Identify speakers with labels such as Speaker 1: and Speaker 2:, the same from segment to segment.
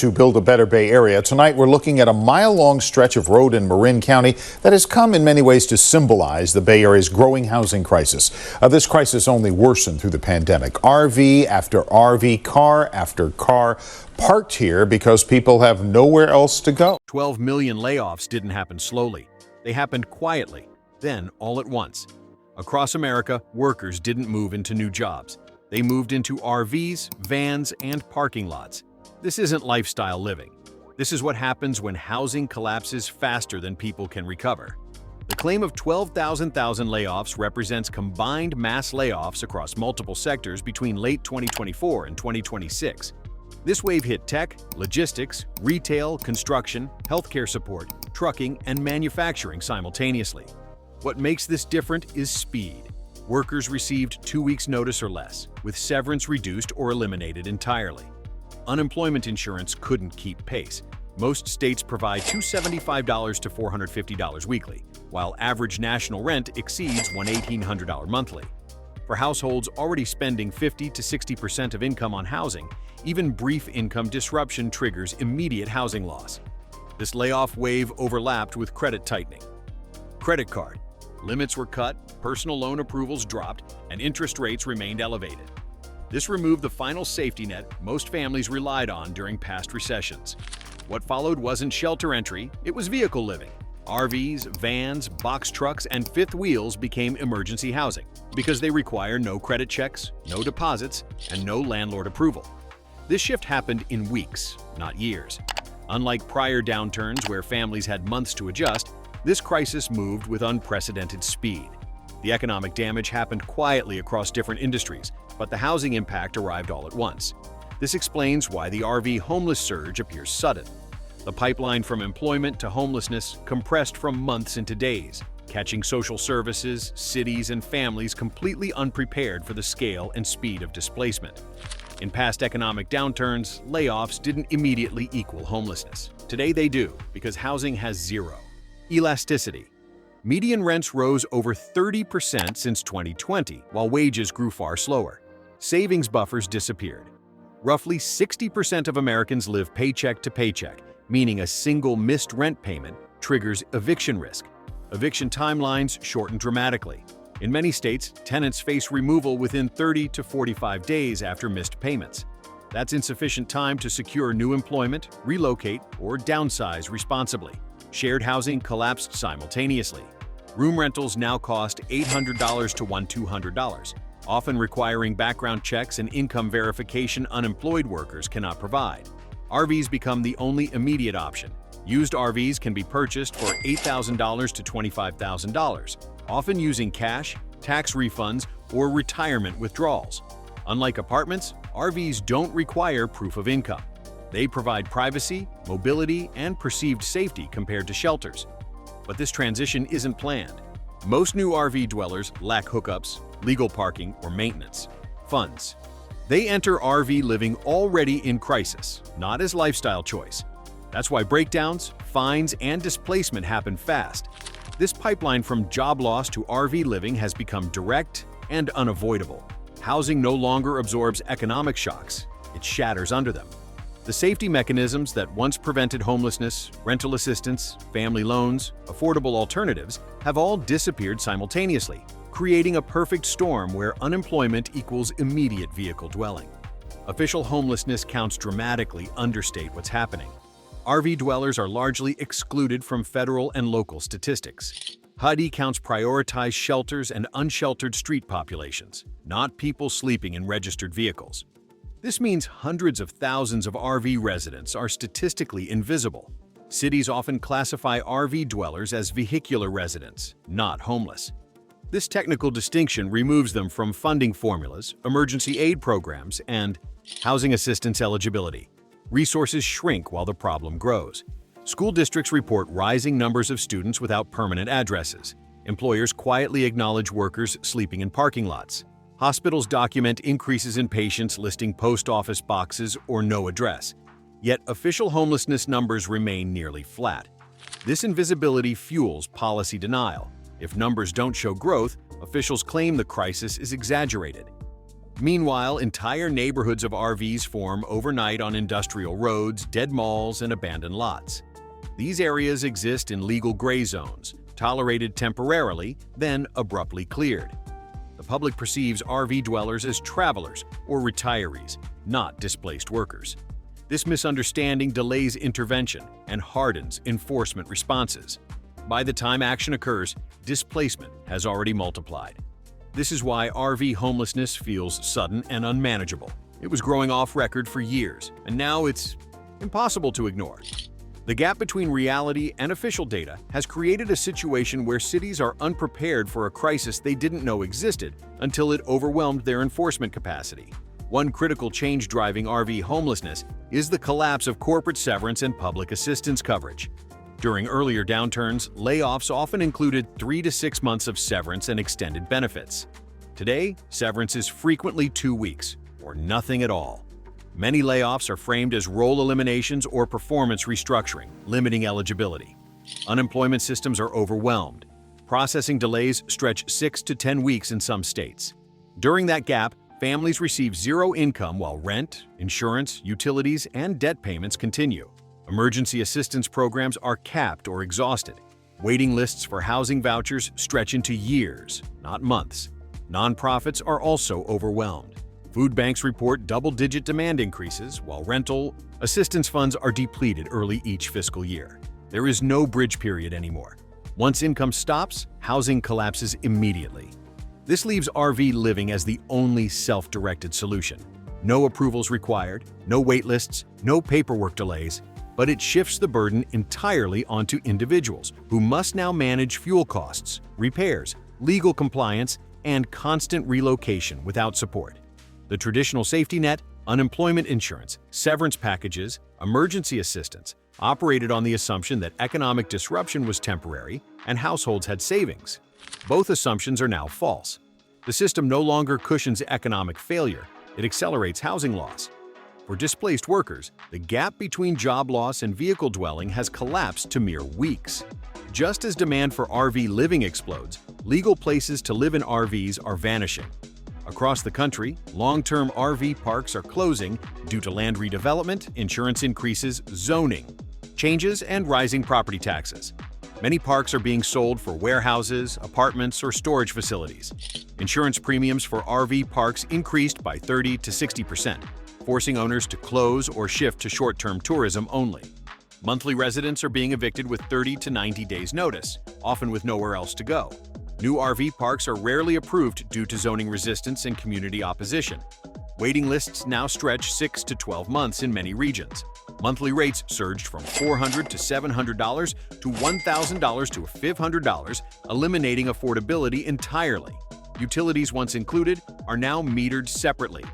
Speaker 1: To build a better Bay Area. Tonight, we're looking at a mile-long stretch of road in Marin County that has come in many ways to symbolize the Bay Area's growing housing crisis. This crisis only worsened through the pandemic. RV after RV, car after car parked here because people have nowhere else to go.
Speaker 2: 12 million layoffs didn't happen slowly. They happened quietly, then all at once. Across America, workers didn't move into new jobs. They moved into RVs, vans, and parking lots. This isn't lifestyle living. This is what happens when housing collapses faster than people can recover. The claim of 12,000 layoffs represents combined mass layoffs across multiple sectors between late 2024 and 2026. This wave hit tech, logistics, retail, construction, healthcare support, trucking, and manufacturing simultaneously. What makes this different is speed. Workers received 2 weeks' notice or less, with severance reduced or eliminated entirely. Unemployment insurance couldn't keep pace. Most states provide $275 to $450 weekly, while average national rent exceeds $1,800 monthly. For households already spending 50 to 60% of income on housing, even brief income disruption triggers immediate housing loss. This layoff wave overlapped with credit tightening. Credit card. Limits were cut, personal loan approvals dropped, and interest rates remained elevated. This removed the final safety net most families relied on during past recessions. What followed wasn't shelter entry, it was vehicle living. RVs, vans, box trucks, and fifth wheels became emergency housing because they require no credit checks, no deposits, and no landlord approval. This shift happened in weeks, not years. Unlike prior downturns where families had months to adjust, this crisis moved with unprecedented speed. The economic damage happened quietly across different industries, but the housing impact arrived all at once. This explains why the RV homeless surge appears sudden. The pipeline from employment to homelessness compressed from months into days, catching social services, cities, and families completely unprepared for the scale and speed of displacement. In past economic downturns, layoffs didn't immediately equal homelessness. Today they do, because housing has zero. Elasticity. Median rents rose over 30% since 2020, while wages grew far slower. Savings buffers disappeared. Roughly 60% of Americans live paycheck to paycheck, meaning a single missed rent payment triggers eviction risk. Eviction timelines shorten dramatically. In many states, tenants face removal within 30 to 45 days after missed payments. That's insufficient time to secure new employment, relocate, or downsize responsibly. Shared housing collapsed simultaneously. Room rentals now cost $800 to $1,200, often requiring background checks and income verification unemployed workers cannot provide. RVs become the only immediate option. Used RVs can be purchased for $8,000 to $25,000, often using cash, tax refunds, or retirement withdrawals. Unlike apartments, RVs don't require proof of income. They provide privacy, mobility, and perceived safety compared to shelters. But this transition isn't planned. Most new RV dwellers lack hookups, legal parking, or maintenance. Funds. They enter RV living already in crisis, not as lifestyle choice. That's why breakdowns, fines, and displacement happen fast. This pipeline from job loss to RV living has become direct and unavoidable. Housing no longer absorbs economic shocks, it shatters under them. The safety mechanisms that once prevented homelessness, rental assistance, family loans, affordable alternatives, have all disappeared simultaneously, creating a perfect storm where unemployment equals immediate vehicle dwelling. Official homelessness counts dramatically understate what's happening. RV dwellers are largely excluded from federal and local statistics. HUD counts prioritize shelters and unsheltered street populations, not people sleeping in registered vehicles. This means hundreds of thousands of RV residents are statistically invisible. Cities often classify RV dwellers as vehicular residents, not homeless. This technical distinction removes them from funding formulas, emergency aid programs, and housing assistance eligibility. Resources shrink while the problem grows. School districts report rising numbers of students without permanent addresses. Employers quietly acknowledge workers sleeping in parking lots. Hospitals document increases in patients listing post office boxes or no address. Yet official homelessness numbers remain nearly flat. This invisibility fuels policy denial. If numbers don't show growth, officials claim the crisis is exaggerated. Meanwhile, entire neighborhoods of RVs form overnight on industrial roads, dead malls, and abandoned lots. These areas exist in legal gray zones, tolerated temporarily, then abruptly cleared. The public perceives RV dwellers as travelers or retirees, not displaced workers. This misunderstanding delays intervention and hardens enforcement responses. By the time action occurs, displacement has already multiplied. This is why RV homelessness feels sudden and unmanageable. It was growing off record for years, and now it's impossible to ignore. The gap between reality and official data has created a situation where cities are unprepared for a crisis they didn't know existed until it overwhelmed their enforcement capacity. One critical change driving RV homelessness is the collapse of corporate severance and public assistance coverage. During earlier downturns, layoffs often included 3 to 6 months of severance and extended benefits. Today, severance is frequently 2 weeks, or nothing at all. Many layoffs are framed as role eliminations or performance restructuring, limiting eligibility. Unemployment systems are overwhelmed. Processing delays stretch 6 to 10 weeks in some states. During that gap, families receive zero income while rent, insurance, utilities, and debt payments continue. Emergency assistance programs are capped or exhausted. Waiting lists for housing vouchers stretch into years, not months. Nonprofits are also overwhelmed. Food banks report double-digit demand increases, while rental assistance funds are depleted early each fiscal year. There is no bridge period anymore. Once income stops, housing collapses immediately. This leaves RV living as the only self-directed solution. No approvals required, no wait lists, no paperwork delays, but it shifts the burden entirely onto individuals who must now manage fuel costs, repairs, legal compliance, and constant relocation without support. The traditional safety net, unemployment insurance, severance packages, emergency assistance operated on the assumption that economic disruption was temporary and households had savings. Both assumptions are now false. The system no longer cushions economic failure, it accelerates housing loss. For displaced workers, the gap between job loss and vehicle dwelling has collapsed to mere weeks. Just as demand for RV living explodes, legal places to live in RVs are vanishing. Across the country, long-term RV parks are closing due to land redevelopment, insurance increases, zoning changes, and rising property taxes. Many parks are being sold for warehouses, apartments, or storage facilities. Insurance premiums for RV parks increased by 30 to 60%, forcing owners to close or shift to short-term tourism only. Monthly residents are being evicted with 30 to 90 days notice, often with nowhere else to go. New RV parks are rarely approved due to zoning resistance and community opposition. Waiting lists now stretch 6 to 12 months in many regions. Monthly rates surged from $400 to $700 to $1,000 to $500, eliminating affordability entirely. Utilities once included are now metered separately.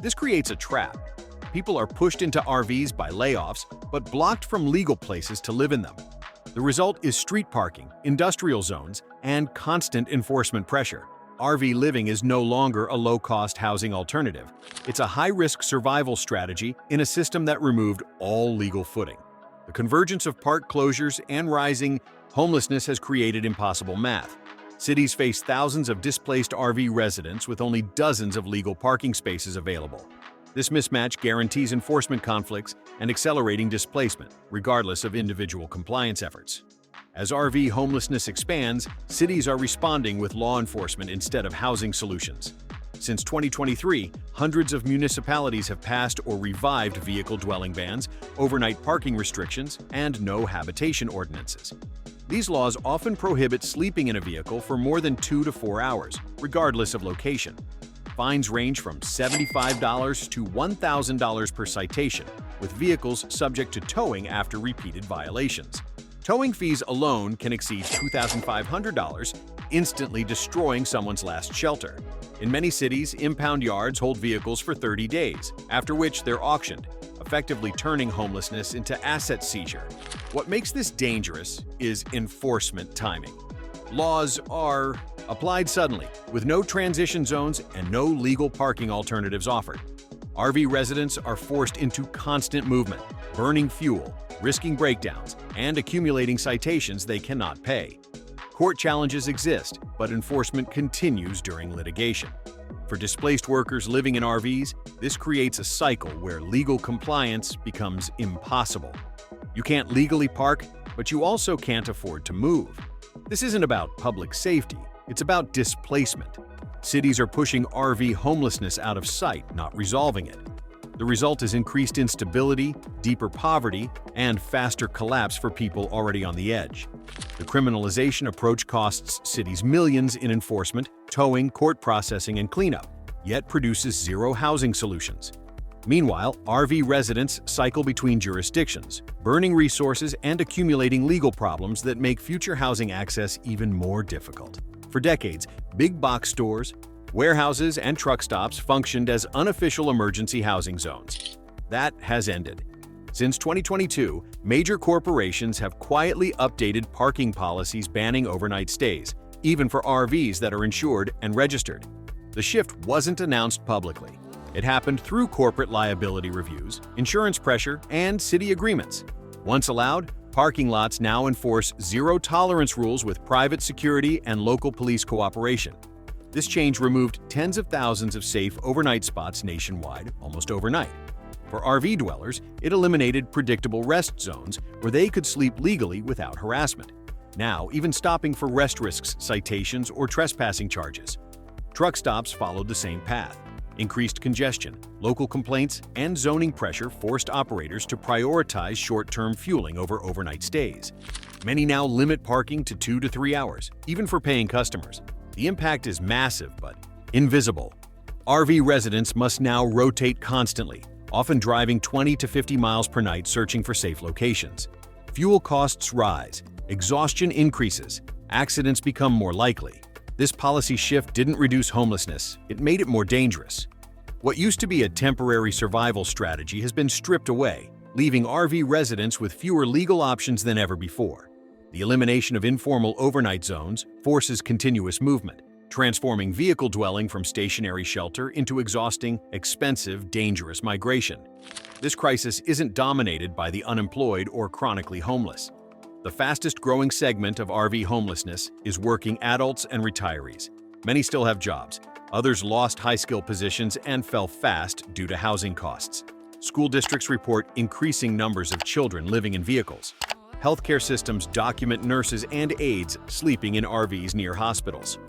Speaker 2: This creates a trap. People are pushed into RVs by layoffs, but blocked from legal places to live in them. The result is street parking, industrial zones, and constant enforcement pressure. RV living is no longer a low-cost housing alternative. It's a high-risk survival strategy in a system that removed all legal footing. The convergence of park closures and rising homelessness has created impossible math. Cities face thousands of displaced RV residents with only dozens of legal parking spaces available. This mismatch guarantees enforcement conflicts and accelerating displacement, regardless of individual compliance efforts. As RV homelessness expands, cities are responding with law enforcement instead of housing solutions. Since 2023, hundreds of municipalities have passed or revived vehicle dwelling bans, overnight parking restrictions, and no habitation ordinances. These laws often prohibit sleeping in a vehicle for more than 2 to 4 hours, regardless of location. Fines range from $75 to $1,000 per citation, with vehicles subject to towing after repeated violations. Towing fees alone can exceed $2,500, instantly destroying someone's last shelter. In many cities, impound yards hold vehicles for 30 days, after which they're auctioned, effectively turning homelessness into asset seizure. What makes this dangerous is enforcement timing. Laws are applied suddenly, with no transition zones and no legal parking alternatives offered. RV residents are forced into constant movement, burning fuel, risking breakdowns, and accumulating citations they cannot pay. Court challenges exist, but enforcement continues during litigation. For displaced workers living in RVs, this creates a cycle where legal compliance becomes impossible. You can't legally park, but you also can't afford to move. This isn't about public safety, it's about displacement. Cities are pushing RV homelessness out of sight, not resolving it. The result is increased instability, deeper poverty, and faster collapse for people already on the edge. The criminalization approach costs cities millions in enforcement, towing, court processing, and cleanup, yet produces zero housing solutions. Meanwhile, RV residents cycle between jurisdictions, burning resources and accumulating legal problems that make future housing access even more difficult. For decades, big box stores, warehouses, and truck stops functioned as unofficial emergency housing zones. That has ended. Since 2022, major corporations have quietly updated parking policies banning overnight stays, even for RVs that are insured and registered. The shift wasn't announced publicly. It happened through corporate liability reviews, insurance pressure, and city agreements. Once allowed, parking lots now enforce zero-tolerance rules with private security and local police cooperation. This change removed tens of thousands of safe overnight spots nationwide almost overnight. For RV dwellers, it eliminated predictable rest zones where they could sleep legally without harassment. Now, even stopping for rest risks citations or trespassing charges. Truck stops followed the same path. Increased congestion, local complaints, and zoning pressure forced operators to prioritize short-term fueling over overnight stays. Many now limit parking to 2 to 3 hours, even for paying customers. The impact is massive but invisible. RV residents must now rotate constantly, often driving 20 to 50 miles per night searching for safe locations. Fuel costs rise, exhaustion increases, accidents become more likely. This policy shift didn't reduce homelessness, it made it more dangerous. What used to be a temporary survival strategy has been stripped away, leaving RV residents with fewer legal options than ever before. The elimination of informal overnight zones forces continuous movement, transforming vehicle dwelling from stationary shelter into exhausting, expensive, dangerous migration. This crisis isn't dominated by the unemployed or chronically homeless. The fastest-growing segment of RV homelessness is working adults and retirees. Many still have jobs. Others lost high-skill positions and fell fast due to housing costs. School districts report increasing numbers of children living in vehicles. Healthcare systems document nurses and aides sleeping in RVs near hospitals.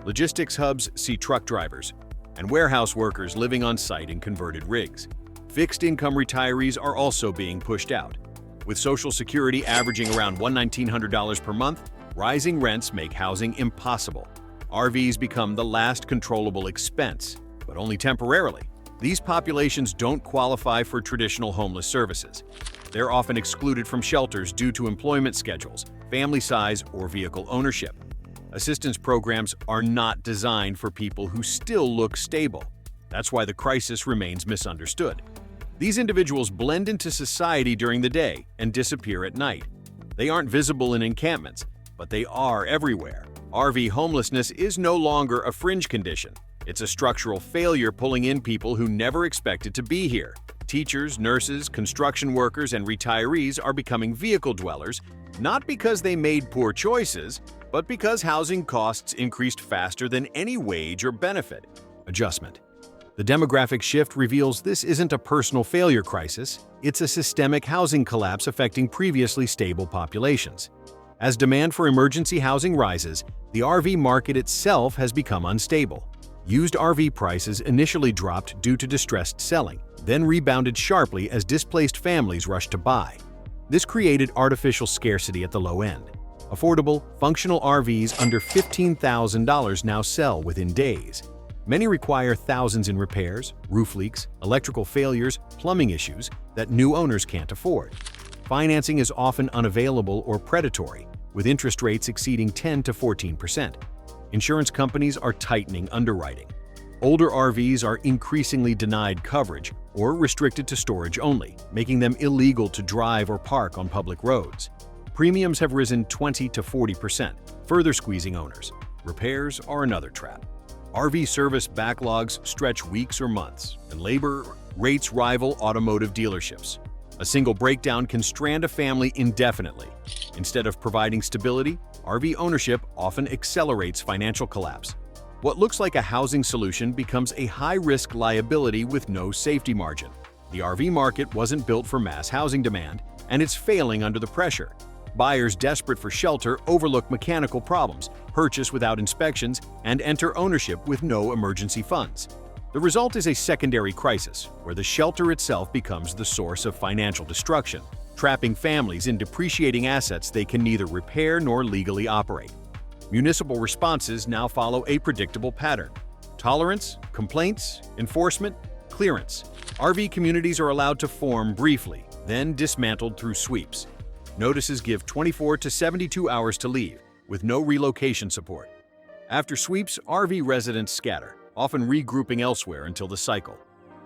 Speaker 2: Logistics hubs see truck drivers and warehouse workers living on site in converted rigs. Fixed-income retirees are also being pushed out. With Social Security averaging around $1,900 per month, rising rents make housing impossible. RVs become the last controllable expense, but only temporarily. These populations don't qualify for traditional homeless services. They're often excluded from shelters due to employment schedules, family size, or vehicle ownership. Assistance programs are not designed for people who still look stable. That's why the crisis remains misunderstood. These individuals blend into society during the day and disappear at night. They aren't visible in encampments, but they are everywhere. RV homelessness is no longer a fringe condition. It's a structural failure pulling in people who never expected to be here. Teachers, nurses, construction workers, and retirees are becoming vehicle dwellers, not because they made poor choices, but because housing costs increased faster than any wage or benefit. Adjustment. The demographic shift reveals this isn't a personal failure crisis, it's a systemic housing collapse affecting previously stable populations. As demand for emergency housing rises, the RV market itself has become unstable. Used RV prices initially dropped due to distressed selling, then rebounded sharply as displaced families rushed to buy. This created artificial scarcity at the low end. Affordable, functional RVs under $15,000 now sell within days. Many require thousands in repairs, roof leaks, electrical failures, plumbing issues that new owners can't afford. Financing is often unavailable or predatory, with interest rates exceeding 10 to 14%. Insurance companies are tightening underwriting. Older RVs are increasingly denied coverage or restricted to storage only, making them illegal to drive or park on public roads. Premiums have risen 20 to 40%, further squeezing owners. Repairs are another trap. RV service backlogs stretch weeks or months, and labor rates rival automotive dealerships. A single breakdown can strand a family indefinitely. Instead of providing stability, RV ownership often accelerates financial collapse. What looks like a housing solution becomes a high-risk liability with no safety margin. The RV market wasn't built for mass housing demand, and it's failing under the pressure. Buyers desperate for shelter overlook mechanical problems, purchase without inspections, and enter ownership with no emergency funds. The result is a secondary crisis, where the shelter itself becomes the source of financial destruction, trapping families in depreciating assets they can neither repair nor legally operate. Municipal responses now follow a predictable pattern: tolerance, complaints, enforcement, clearance. RV communities are allowed to form briefly, then dismantled through sweeps. Notices give 24 to 72 hours to leave, with no relocation support. After sweeps, RV residents scatter, often regrouping elsewhere until the cycle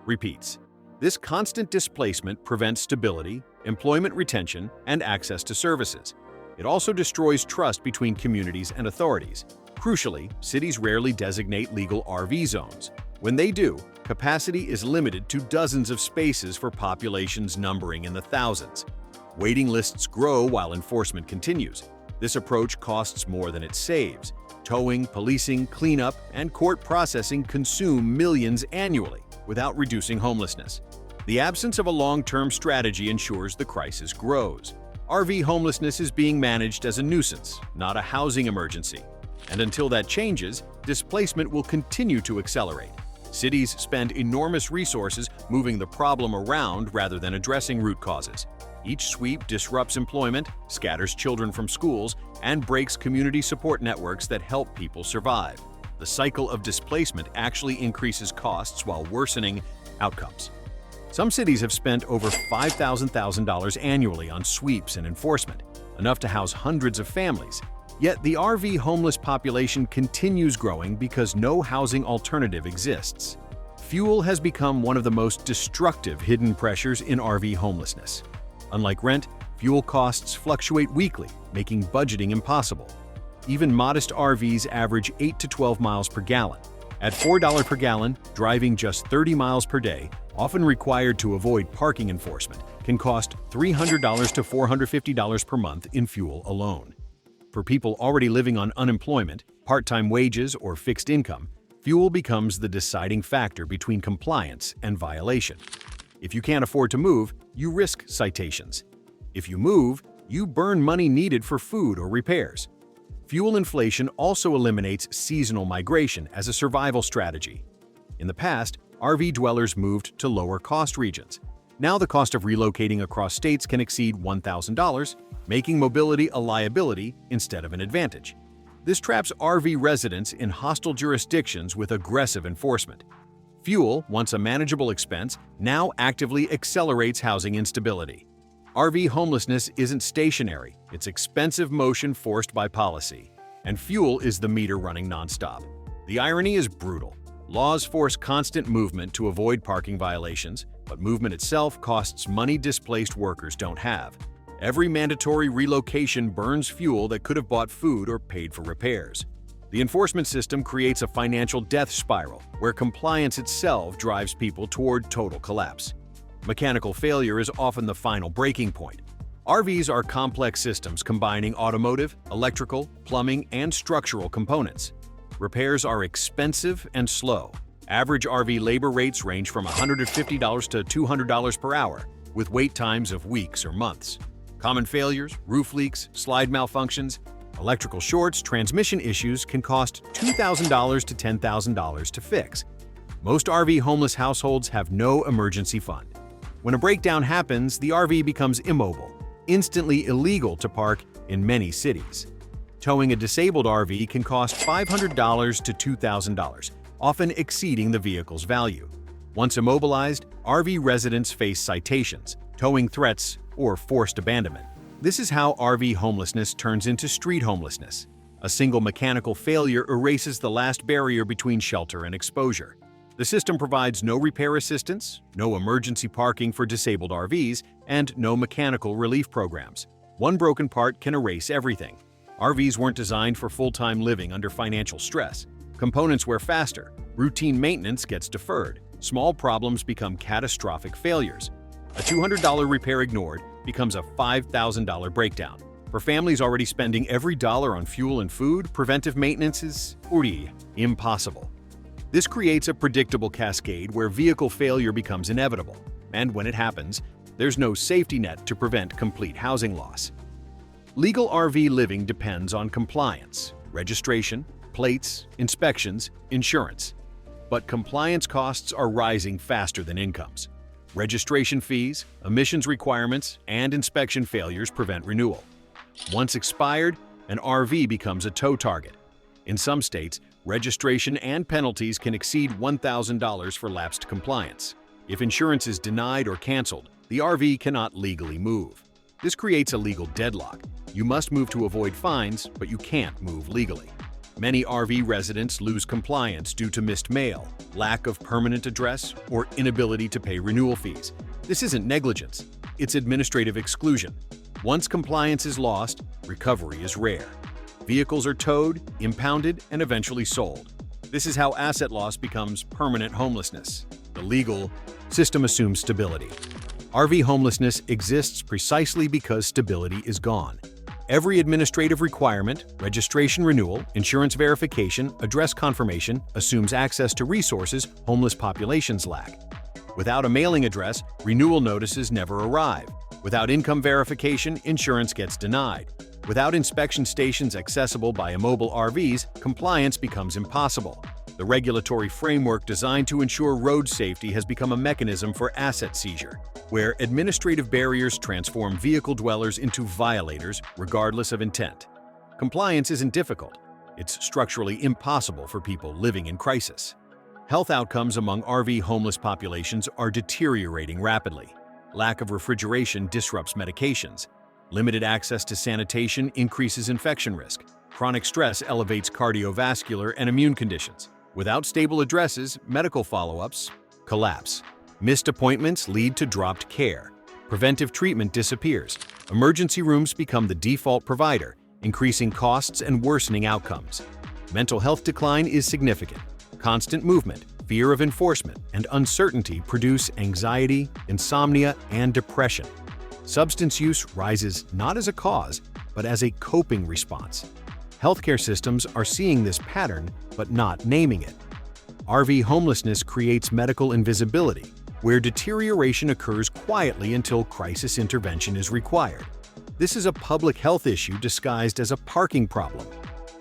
Speaker 2: repeats. This constant displacement prevents stability, employment retention, and access to services. It also destroys trust between communities and authorities. Crucially, cities rarely designate legal RV zones. When they do, capacity is limited to dozens of spaces for populations numbering in the thousands. Waiting lists grow while enforcement continues. This approach costs more than it saves. Towing, policing, cleanup, and court processing consume millions annually without reducing homelessness. The absence of a long-term strategy ensures the crisis grows. RV homelessness is being managed as a nuisance, not a housing emergency. And until that changes, displacement will continue to accelerate. Cities spend enormous resources moving the problem around rather than addressing root causes. Each sweep disrupts employment, scatters children from schools, and breaks community support networks that help people survive. The cycle of displacement actually increases costs while worsening outcomes. Some cities have spent over $5,000 annually on sweeps and enforcement, enough to house hundreds of families. Yet the RV homeless population continues growing because no housing alternative exists. Fuel has become one of the most destructive hidden pressures in RV homelessness. Unlike rent, fuel costs fluctuate weekly, making budgeting impossible. Even modest RVs average 8 to 12 miles per gallon. At $4 per gallon, driving just 30 miles per day, often required to avoid parking enforcement, can cost $300 to $450 per month in fuel alone. For people already living on unemployment, part-time wages, or fixed income, fuel becomes the deciding factor between compliance and violation. If you can't afford to move, you risk citations. If you move, you burn money needed for food or repairs. Fuel inflation also eliminates seasonal migration as a survival strategy. In the past, RV dwellers moved to lower-cost regions. Now the cost of relocating across states can exceed $1,000, making mobility a liability instead of an advantage. This traps RV residents in hostile jurisdictions with aggressive enforcement. Fuel, once a manageable expense, now actively accelerates housing instability. RV homelessness isn't stationary, it's expensive motion forced by policy. And fuel is the meter running nonstop. The irony is brutal. Laws force constant movement to avoid parking violations, but movement itself costs money displaced workers don't have. Every mandatory relocation burns fuel that could have bought food or paid for repairs. The enforcement system creates a financial death spiral where compliance itself drives people toward total collapse. Mechanical failure is often the final breaking point. RVs are complex systems combining automotive, electrical, plumbing, and structural components. Repairs are expensive and slow. Average RV labor rates range from $150 to $200 per hour, with wait times of weeks or months. Common failures, roof leaks, slide malfunctions, electrical shorts, transmission issues can cost $2,000 to $10,000 to fix. Most RV homeless households have no emergency fund. When a breakdown happens, the RV becomes immobile, instantly illegal to park in many cities. Towing a disabled RV can cost $500 to $2,000, often exceeding the vehicle's value. Once immobilized, RV residents face citations, towing threats, or forced abandonment. This is how RV homelessness turns into street homelessness. A single mechanical failure erases the last barrier between shelter and exposure. The system provides no repair assistance, no emergency parking for disabled RVs, and no mechanical relief programs. One broken part can erase everything. RVs weren't designed for full-time living under financial stress. Components wear faster, routine maintenance gets deferred, small problems become catastrophic failures. A $200 repair ignored becomes a $5,000 breakdown. For families already spending every dollar on fuel and food, preventive maintenance is impossible. This creates a predictable cascade where vehicle failure becomes inevitable, and when it happens, there's no safety net to prevent complete housing loss. Legal RV living depends on compliance, registration, plates, inspections, insurance. But compliance costs are rising faster than incomes. Registration fees, emissions requirements, and inspection failures prevent renewal. Once expired, an RV becomes a tow target. In some states, registration and penalties can exceed $1,000 for lapsed compliance. If insurance is denied or canceled, the RV cannot legally move. This creates a legal deadlock. You must move to avoid fines, but you can't move legally. Many RV residents lose compliance due to missed mail, lack of permanent address, or inability to pay renewal fees. This isn't negligence, it's administrative exclusion. Once compliance is lost, recovery is rare. Vehicles are towed, impounded, and eventually sold. This is how asset loss becomes permanent homelessness. The legal system assumes stability. RV homelessness exists precisely because stability is gone. Every administrative requirement, registration renewal, insurance verification, address confirmation assumes access to resources homeless populations lack. Without a mailing address, renewal notices never arrive. Without income verification, insurance gets denied. Without inspection stations accessible by immobile RVs, compliance becomes impossible. The regulatory framework designed to ensure road safety has become a mechanism for asset seizure, where administrative barriers transform vehicle dwellers into violators regardless of intent. Compliance isn't difficult. It's structurally impossible for people living in crisis. Health outcomes among RV homeless populations are deteriorating rapidly. Lack of refrigeration disrupts medications. Limited access to sanitation increases infection risk. Chronic stress elevates cardiovascular and immune conditions. Without stable addresses, medical follow-ups collapse. Missed appointments lead to dropped care. Preventive treatment disappears. Emergency rooms become the default provider, increasing costs and worsening outcomes. Mental health decline is significant. Constant movement, fear of enforcement, and uncertainty produce anxiety, insomnia, and depression. Substance use rises not as a cause, but as a coping response. Healthcare systems are seeing this pattern, but not naming it. RV homelessness creates medical invisibility, where deterioration occurs quietly until crisis intervention is required. This is a public health issue disguised as a parking problem.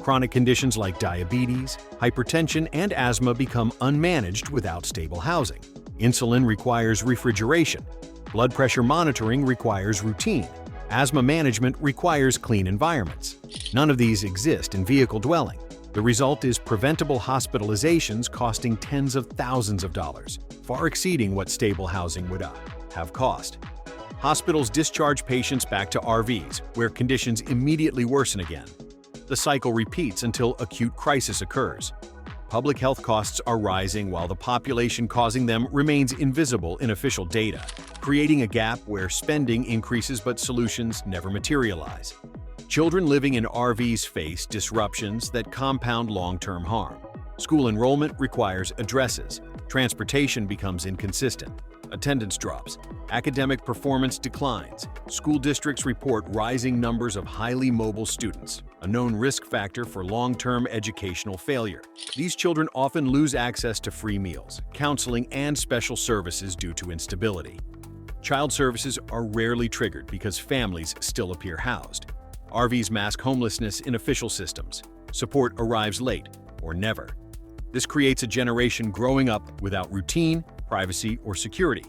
Speaker 2: Chronic conditions like diabetes, hypertension, and asthma become unmanaged without stable housing. Insulin requires refrigeration. Blood pressure monitoring requires routine. Asthma management requires clean environments. None of these exist in vehicle dwelling. The result is preventable hospitalizations costing tens of thousands of dollars, far exceeding what stable housing would have cost. Hospitals discharge patients back to RVs, where conditions immediately worsen again. The cycle repeats until acute crisis occurs. Public health costs are rising while the population causing them remains invisible in official data, creating a gap where spending increases but solutions never materialize. Children living in RVs face disruptions that compound long-term harm. School enrollment requires addresses. Transportation becomes inconsistent. Attendance drops. Academic performance declines. School districts report rising numbers of highly mobile students, a known risk factor for long-term educational failure. These children often lose access to free meals, counseling, and special services due to instability. Child services are rarely triggered because families still appear housed. RVs mask homelessness in official systems. Support arrives late or never. This creates a generation growing up without routine, privacy, or security.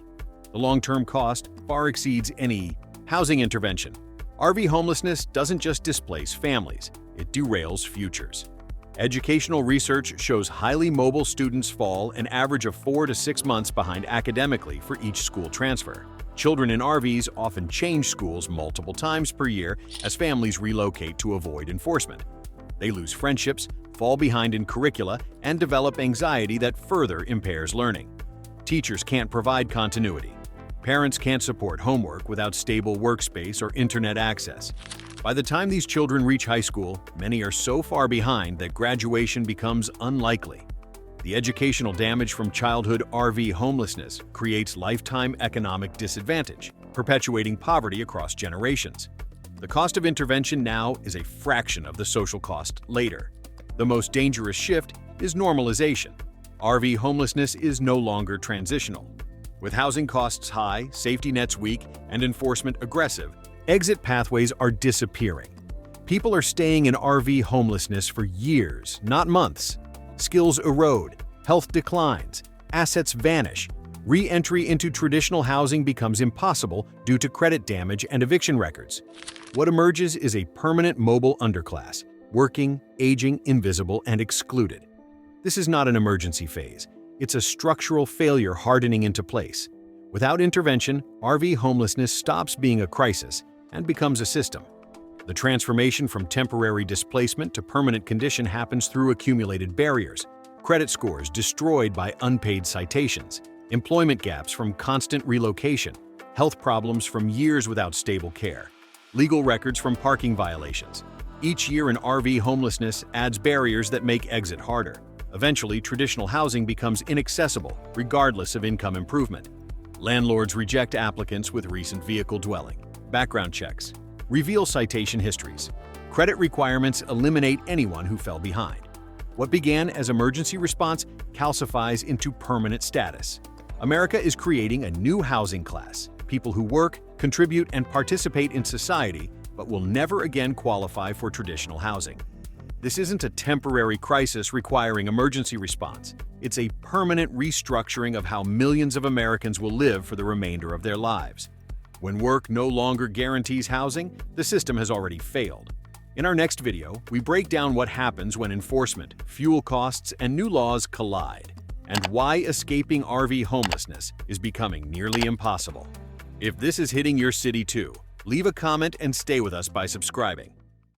Speaker 2: The long-term cost far exceeds any housing intervention. RV homelessness doesn't just displace families, it derails futures. Educational research shows highly mobile students fall an average of 4 to 6 months behind academically for each school transfer. Children in RVs often change schools multiple times per year as families relocate to avoid enforcement. They lose friendships, fall behind in curricula, and develop anxiety that further impairs learning. Teachers can't provide continuity. Parents can't support homework without stable workspace or internet access. By the time these children reach high school, many are so far behind that graduation becomes unlikely. The educational damage from childhood RV homelessness creates lifetime economic disadvantage, perpetuating poverty across generations. The cost of intervention now is a fraction of the social cost later. The most dangerous shift is normalization. RV homelessness is no longer transitional. With housing costs high, safety nets weak, and enforcement aggressive, exit pathways are disappearing. People are staying in RV homelessness for years, not months. Skills erode, health declines, assets vanish. Re-entry into traditional housing becomes impossible due to credit damage and eviction records. What emerges is a permanent mobile underclass, working, aging, invisible, and excluded. This is not an emergency phase. It's a structural failure hardening into place. Without intervention, RV homelessness stops being a crisis and becomes a system. The transformation from temporary displacement to permanent condition happens through accumulated barriers, credit scores destroyed by unpaid citations, employment gaps from constant relocation, health problems from years without stable care, legal records from parking violations. Each year in RV homelessness adds barriers that make exit harder. Eventually, traditional housing becomes inaccessible, regardless of income improvement. Landlords reject applicants with recent vehicle dwelling. Background checks reveal citation histories. Credit requirements eliminate anyone who fell behind. What began as emergency response calcifies into permanent status. America is creating a new housing class, people who work, contribute, and participate in society, but will never again qualify for traditional housing. This isn't a temporary crisis requiring emergency response. It's a permanent restructuring of how millions of Americans will live for the remainder of their lives. When work no longer guarantees housing, the system has already failed. In our next video, we break down what happens when enforcement, fuel costs, and new laws collide, and why escaping RV homelessness is becoming nearly impossible. If this is hitting your city too, leave a comment and stay with us by subscribing.